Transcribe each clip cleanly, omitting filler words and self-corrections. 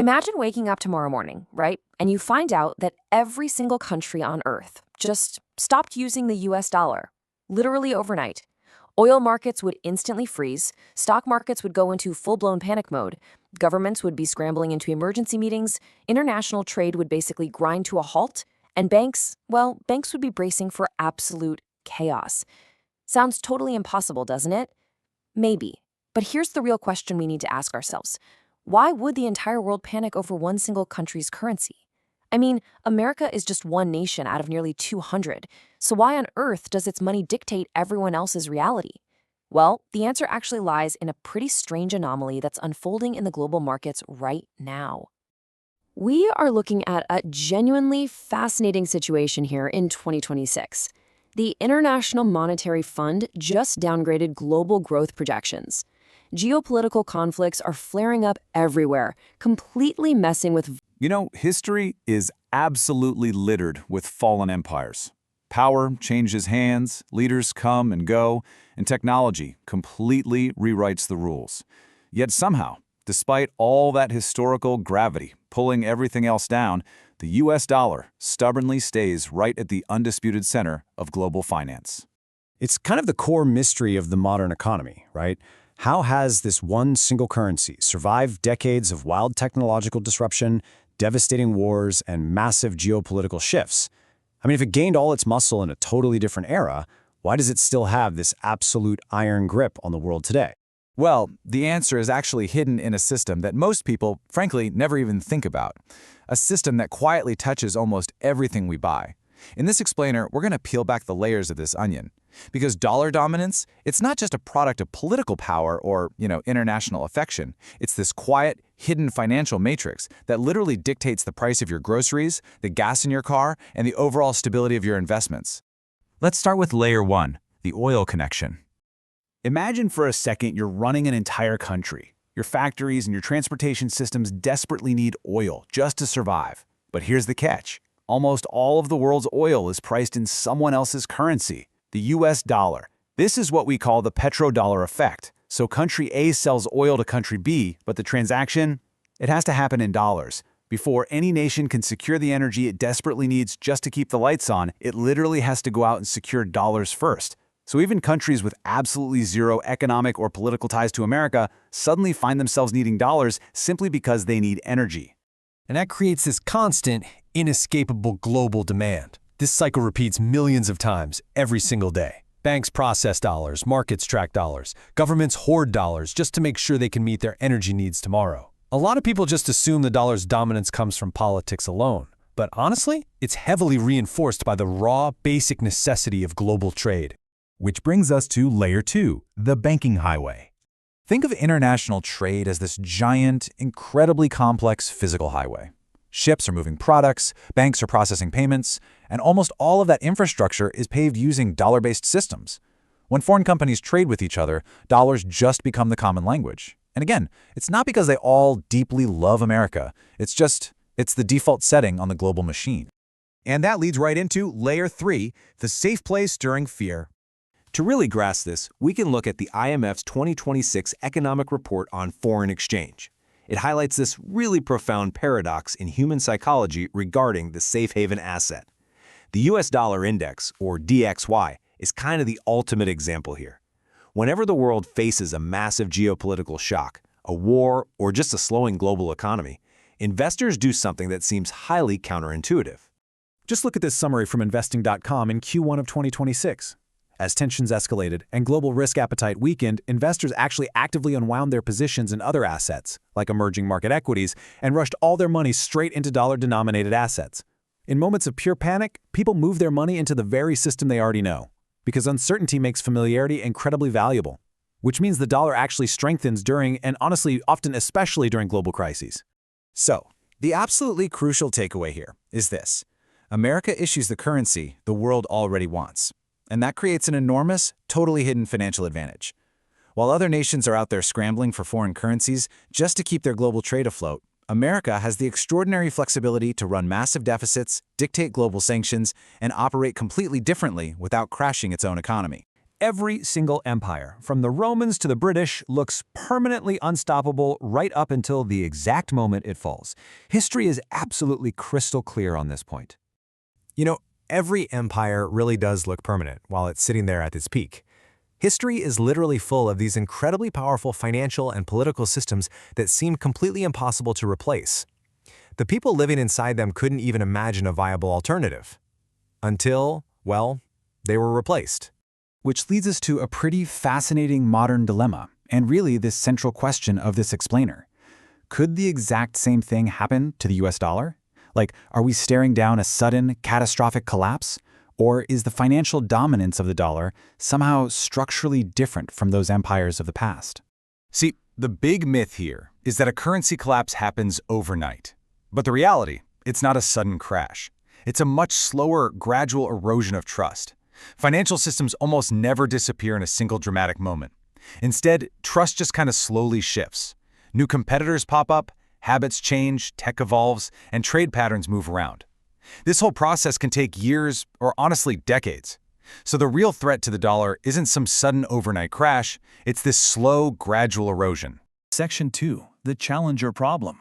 Imagine waking up tomorrow morning, right? And you find out that every single country on Earth just stopped using the US dollar, literally overnight. Oil markets would instantly freeze, stock markets would go into full blown panic mode, governments would be scrambling into emergency meetings, international trade would basically grind to a halt, and banks, well, banks would be bracing for absolute chaos. Sounds totally impossible, doesn't it? Maybe. But here's the real question we need to ask ourselves. Why would the entire world panic over one single country's currency? I mean, America is just one nation out of nearly 200, so why on earth does its money dictate everyone else's reality? Well, the answer actually lies in a pretty strange anomaly that's unfolding in the global markets right now. We are looking at a genuinely fascinating situation here in 2026. The International Monetary Fund just downgraded global growth projections. Geopolitical conflicts are flaring up everywhere, completely messing with. History is absolutely littered with fallen empires. Power changes hands, leaders come and go, and technology completely rewrites the rules. Yet somehow, despite all that historical gravity pulling everything else down, the US dollar stubbornly stays right at the undisputed center of global finance. It's kind of the core mystery of the modern economy, right? How has this one single currency survived decades of wild technological disruption, devastating wars, and massive geopolitical shifts? I mean, if it gained all its muscle in a totally different era, why does it still have this absolute iron grip on the world today? Well, the answer is actually hidden in a system that most people, frankly, never even think about. A system that quietly touches almost everything we buy. In this explainer, we're going to peel back the layers of this onion. Because dollar dominance, it's not just a product of political power or, international affection. It's this quiet, hidden financial matrix that literally dictates the price of your groceries, the gas in your car, and the overall stability of your investments. Let's start with layer 1, the oil connection. Imagine for a second you're running an entire country. Your factories and your transportation systems desperately need oil just to survive. But here's the catch. Almost all of the world's oil is priced in someone else's currency, the US dollar. This is what we call the petrodollar effect. So country A sells oil to country B, but the transaction, it has to happen in dollars. Before any nation can secure the energy it desperately needs just to keep the lights on, it literally has to go out and secure dollars first. So even countries with absolutely zero economic or political ties to America suddenly find themselves needing dollars simply because they need energy. And that creates this constant, inescapable global demand. This cycle repeats millions of times every single day. Banks process dollars, markets track dollars, governments hoard dollars just to make sure they can meet their energy needs tomorrow. A lot of people just assume the dollar's dominance comes from politics alone. But honestly, it's heavily reinforced by the raw, basic necessity of global trade. Which brings us to layer 2, the banking highway. Think of international trade as this giant, incredibly complex physical highway. Ships are moving products, banks are processing payments, and almost all of that infrastructure is paved using dollar-based systems. When foreign companies trade with each other, dollars just become the common language. And again, it's not because they all deeply love America. It's the default setting on the global machine. And that leads right into layer 3, the safe place during fear. To really grasp this, we can look at the IMF's 2026 Economic Report on Foreign Exchange. It highlights this really profound paradox in human psychology regarding the safe haven asset. The US dollar index, or DXY, is kind of the ultimate example here. Whenever the world faces a massive geopolitical shock, a war, or just a slowing global economy, investors do something that seems highly counterintuitive. Just look at this summary from Investing.com in Q1 of 2026. As tensions escalated and global risk appetite weakened, investors actually actively unwound their positions in other assets, like emerging market equities, and rushed all their money straight into dollar-denominated assets. In moments of pure panic, people move their money into the very system they already know, because uncertainty makes familiarity incredibly valuable, which means the dollar actually strengthens during, and honestly, often especially during global crises. So, the absolutely crucial takeaway here is this. America issues the currency the world already wants. And that creates an enormous, totally hidden financial advantage. While other nations are out there scrambling for foreign currencies just to keep their global trade afloat, America has the extraordinary flexibility to run massive deficits, dictate global sanctions, and operate completely differently without crashing its own economy. Every single empire, from the Romans to the British, looks permanently unstoppable right up until the exact moment it falls. History is absolutely crystal clear on this point. You know, every empire really does look permanent while it's sitting there at its peak. History is literally full of these incredibly powerful financial and political systems that seemed completely impossible to replace. The people living inside them couldn't even imagine a viable alternative. Until, well, they were replaced. Which leads us to a pretty fascinating modern dilemma, and really this central question of this explainer. Could the exact same thing happen to the US dollar? Like, are we staring down a sudden, catastrophic collapse? Or is the financial dominance of the dollar somehow structurally different from those empires of the past? See, the big myth here is that a currency collapse happens overnight. But the reality, it's not a sudden crash. It's a much slower, gradual erosion of trust. Financial systems almost never disappear in a single dramatic moment. Instead, trust just kind of slowly shifts. New competitors pop up, habits change, tech evolves, and trade patterns move around. This whole process can take years, or honestly decades. So the real threat to the dollar isn't some sudden overnight crash, it's this slow, gradual erosion. Section 2. The Challenger Problem.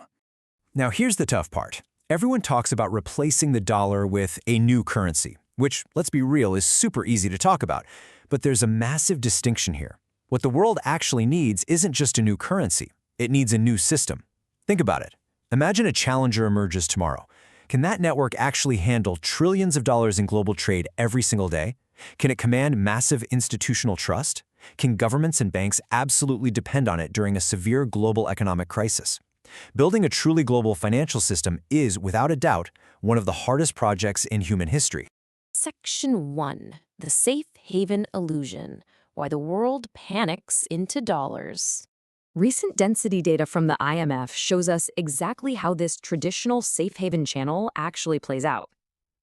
Now here's the tough part. Everyone talks about replacing the dollar with a new currency, which, let's be real, is super easy to talk about. But there's a massive distinction here. What the world actually needs isn't just a new currency. It needs a new system. Think about it. Imagine a challenger emerges tomorrow. Can that network actually handle trillions of dollars in global trade every single day? Can it command massive institutional trust? Can governments and banks absolutely depend on it during a severe global economic crisis? Building a truly global financial system is, without a doubt, one of the hardest projects in human history. Section 1. The Safe Haven Illusion. Why the World Panics into Dollars. Recent density data from the IMF shows us exactly how this traditional safe haven channel actually plays out.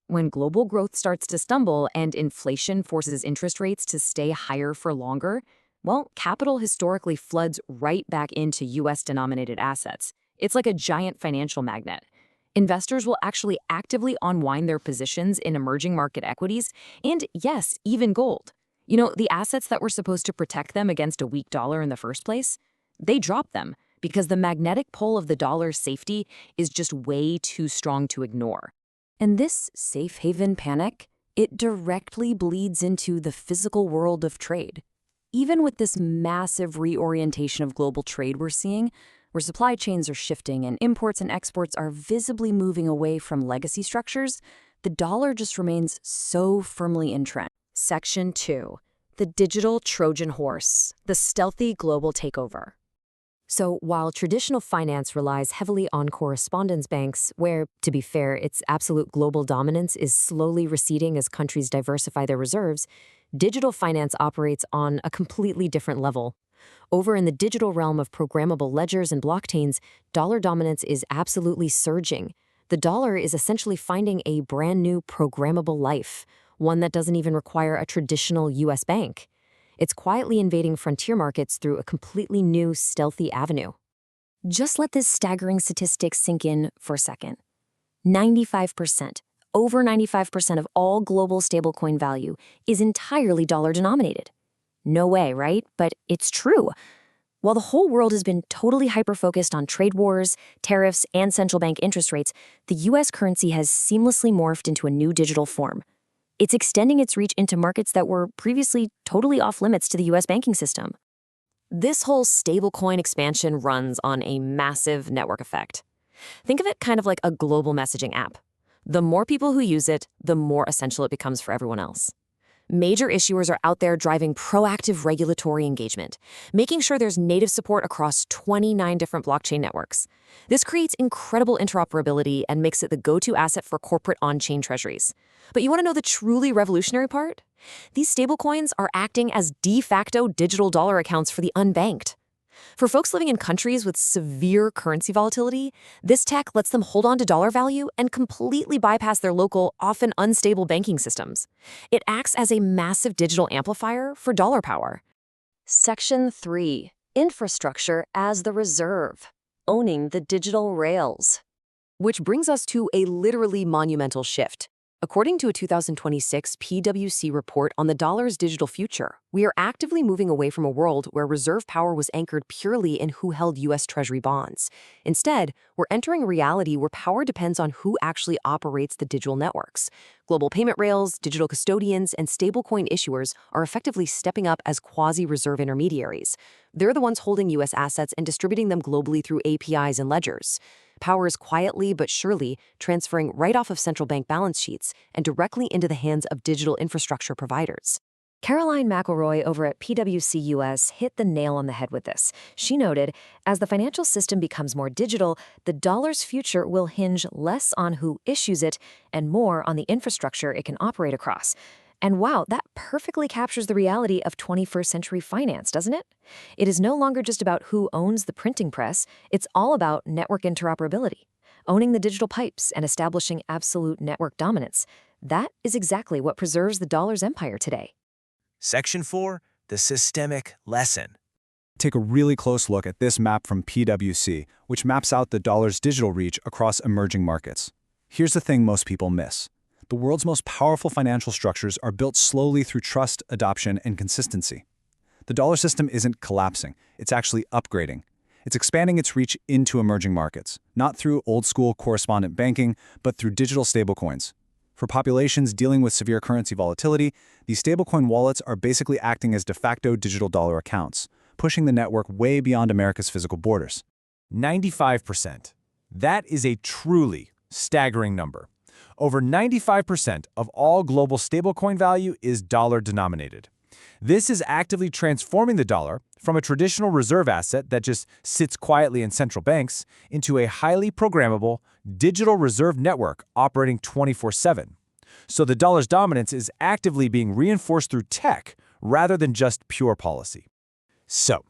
When global growth starts to stumble and inflation forces interest rates to stay higher for longer, well, capital historically floods right back into US-denominated assets. It's like a giant financial magnet. Investors will actually actively unwind their positions in emerging market equities and, yes, even gold. You know, the assets that were supposed to protect them against a weak dollar in the first place? They drop them because the magnetic pull of the dollar's safety is just way too strong to ignore. And this safe haven panic, it directly bleeds into the physical world of trade. Even with this massive reorientation of global trade we're seeing, where supply chains are shifting and imports and exports are visibly moving away from legacy structures, the dollar just remains so firmly entrenched. Section 2. The Digital Trojan Horse, the Stealthy Global Takeover. So while traditional finance relies heavily on correspondence banks, where, to be fair, its absolute global dominance is slowly receding as countries diversify their reserves, digital finance operates on a completely different level. Over in the digital realm of programmable ledgers and blockchains, dollar dominance is absolutely surging. The dollar is essentially finding a brand new programmable life, one that doesn't even require a traditional US bank. It's quietly invading frontier markets through a completely new, stealthy avenue. Just let this staggering statistic sink in for a second. 95%, over 95% of all global stablecoin value is entirely dollar-denominated. No way, right? But it's true. While the whole world has been totally hyper-focused on trade wars, tariffs, and central bank interest rates, the US currency has seamlessly morphed into a new digital form. It's extending its reach into markets that were previously totally off-limits to the US banking system. This whole stablecoin expansion runs on a massive network effect. Think of it kind of like a global messaging app. The more people who use it, the more essential it becomes for everyone else. Major issuers are out there driving proactive regulatory engagement, making sure there's native support across 29 different blockchain networks. This creates incredible interoperability and makes it the go-to asset for corporate on-chain treasuries. But you want to know the truly revolutionary part? These stablecoins are acting as de facto digital dollar accounts for the unbanked. For folks living in countries with severe currency volatility, this tech lets them hold on to dollar value and completely bypass their local, often unstable banking systems. It acts as a massive digital amplifier for dollar power. Section 3. Infrastructure as the reserve. Owning the digital rails. Which brings us to a literally monumental shift. According to a 2026 PwC report on the dollar's digital future, we are actively moving away from a world where reserve power was anchored purely in who held U.S. Treasury bonds. Instead, we're entering a reality where power depends on who actually operates the digital networks. Global payment rails, digital custodians, and stablecoin issuers are effectively stepping up as quasi-reserve intermediaries. They're the ones holding U.S. assets and distributing them globally through APIs and ledgers. Power is quietly but surely transferring right off of central bank balance sheets and directly into the hands of digital infrastructure providers. Caroline McElroy over at PwC US hit the nail on the head with this. She noted, as the financial system becomes more digital, the dollar's future will hinge less on who issues it and more on the infrastructure it can operate across. And wow, that perfectly captures the reality of 21st century finance, doesn't it? It is no longer just about who owns the printing press, it's all about network interoperability. Owning the digital pipes and establishing absolute network dominance. That is exactly what preserves the dollar's empire today. Section 4, the systemic lesson. Take a really close look at this map from PwC, which maps out the dollar's digital reach across emerging markets. Here's the thing most people miss. The world's most powerful financial structures are built slowly through trust, adoption, and consistency. The dollar system isn't collapsing, it's actually upgrading. It's expanding its reach into emerging markets, not through old-school correspondent banking, but through digital stablecoins. For populations dealing with severe currency volatility, these stablecoin wallets are basically acting as de facto digital dollar accounts, pushing the network way beyond America's physical borders. 95%. That is a truly staggering number. Over 95% of all global stablecoin value is dollar-denominated. This is actively transforming the dollar from a traditional reserve asset that just sits quietly in central banks into a highly programmable digital reserve network operating 24/7. So the dollar's dominance is actively being reinforced through tech rather than just pure policy. So,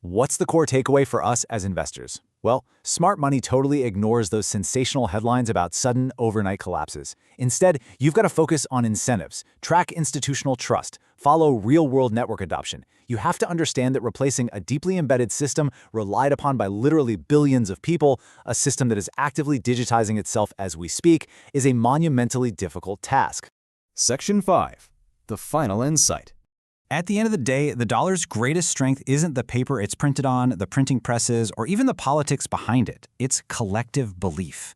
what's the core takeaway for us as investors? Well, smart money totally ignores those sensational headlines about sudden overnight collapses. Instead, you've got to focus on incentives, track institutional trust, follow real-world network adoption. You have to understand that replacing a deeply embedded system relied upon by literally billions of people, a system that is actively digitizing itself as we speak, is a monumentally difficult task. Section 5. The final insight. At the end of the day, the dollar's greatest strength isn't the paper it's printed on, the printing presses, or even the politics behind it. It's collective belief.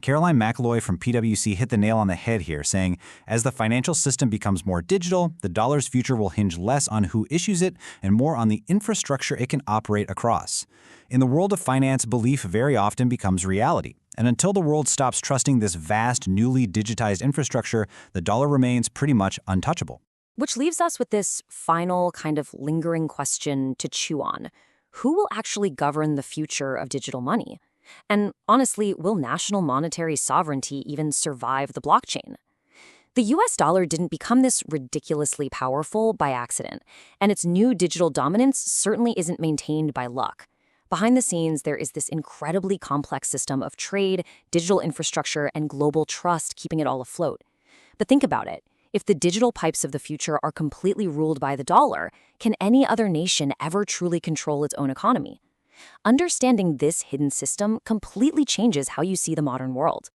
Caroline McElroy from PwC hit the nail on the head here, saying, as the financial system becomes more digital, the dollar's future will hinge less on who issues it and more on the infrastructure it can operate across. In the world of finance, belief very often becomes reality. And until the world stops trusting this vast, newly digitized infrastructure, the dollar remains pretty much untouchable. Which leaves us with this final kind of lingering question to chew on. Who will actually govern the future of digital money? And honestly, will national monetary sovereignty even survive the blockchain? The US dollar didn't become this ridiculously powerful by accident, and its new digital dominance certainly isn't maintained by luck. Behind the scenes, there is this incredibly complex system of trade, digital infrastructure, and global trust keeping it all afloat. But think about it. If the digital pipes of the future are completely ruled by the dollar, can any other nation ever truly control its own economy? Understanding this hidden system completely changes how you see the modern world.